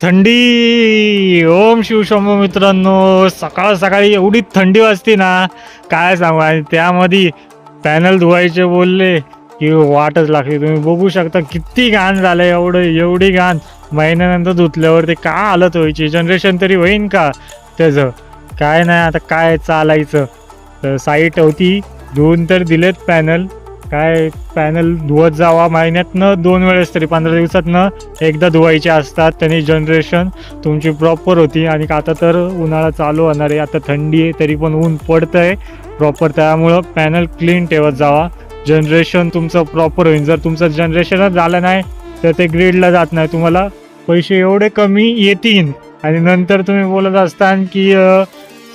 थंडी. ओम शिवशंभो मित्रांनो, सकाळ सकाळी एवढी थंडी वाजते ना, काय सांगू. आणि त्यामध्ये पॅनल धुवायचे बोलले की वाटच लागते. तुम्ही बघू शकता किती घाण झालं, एवढी घाण महिन्यानंतर धुतल्यावर ते काय हालत व्हायची. जनरेशन तरी होईन का त्याचं. काय नाही, आता काय चालायचं. तर साईट होती, धुवून तर दिलेत पॅनल. काय पॅनल धुवत जावा, महिन्यातनं 2 वेळेस तरी 15 दिवसातनं एकदा धुवायचे असतात. त्यांनी जनरेशन तुमची प्रॉपर होती. आणि आता तर उन्हाळा चालू होणार आहे, आता थंडी आहे तरी पण ऊन पडतं आहे प्रॉपर. त्यामुळं पॅनल क्लीन ठेवत जावा, जनरेशन तुमचं प्रॉपर होईल. जर तुमचं जनरेशनच झालं नाही तर ते ग्रीडला जात नाही, तुम्हाला पैसे एवढे कमी येतील. आणि नंतर तुम्ही बोलत असता की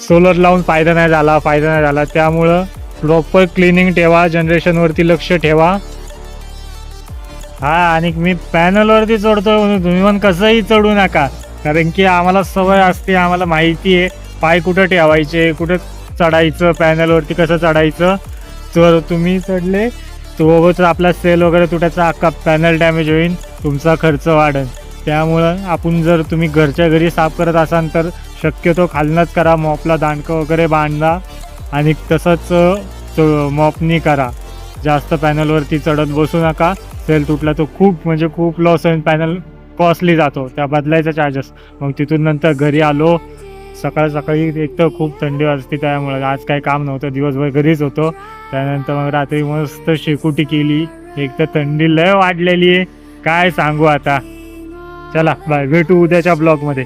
सोलर लावून फायदा नाही झाला. त्यामुळं प्रॉपर क्लिनिंग ठेवा, जनरेशनवरती लक्ष ठेवा. हा, आणि मी पॅनलवरती चढतोय म्हणून तुम्ही पण कसंही चढू नका, कारण की आम्हाला सवय असते, आम्हाला माहिती आहे पाय कुठं ठेवायचे, कुठं चढायचं, पॅनलवरती कसं चढायचं. जर तुम्ही चढले तर आपला सेल वगैरे तुटायचा, अख्खा पॅनल डॅमेज होईल, तुमचा खर्च वाढेल. त्यामुळं आपण जर तुम्ही घरच्या घरी साफ करत असाल तर शक्यतो खालनंच करा, मॉपला दांडकं वगैरे बांधा. आणि तसंच मॉपनी करा, जास्त पॅनलवरती चढत बसू नका. सेल तुटला तो खूप लॉस होईल, पॅनल कॉस्टली जातो, त्या बदलायचा चार्जेस. मग तिथून नंतर घरी आलो, सकाळी एक तर खूप थंडी वाजते, त्यामुळे आज काही काम नव्हतं, दिवसभर घरीच होतो. त्यानंतर मग रात्री मस्त शेकोटी केली. एक तर थंडी लय वाढलेली आहे, काय सांगू आता. चला बाय, भेटू उद्याच्या ब्लॉगमध्ये.